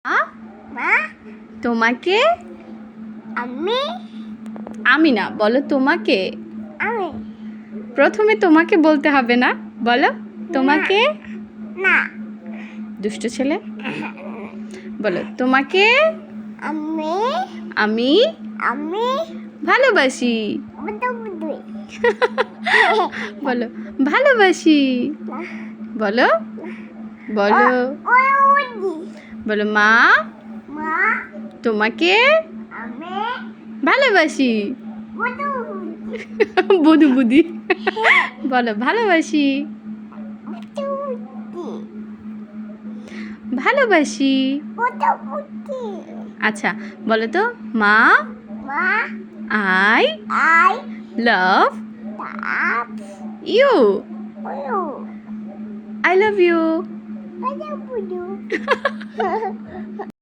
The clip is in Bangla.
মা মা তোমাকে আমি আমি না বলো তোমাকে। আমি প্রথমে তোমাকে বলতে হবে না, বলো তোমাকে। না দুষ্ট ছেলে, বলো তোমাকে আমি আমি আমি ভালোবাসি। বুদু বুদু বলো ভালোবাসি। বলো বলো ওদি বলো মা মা তোমাকে আমি ভালোবাসি। বুদু বুদু বুদি বলো ভালোবাসি বুদু ভালোবাসি। বুদু বুদু আচ্ছা বলো তো মা মা আই আই লাভ তাপ ইউ। বুদু আই লাভ ইউ। বুদু বুদু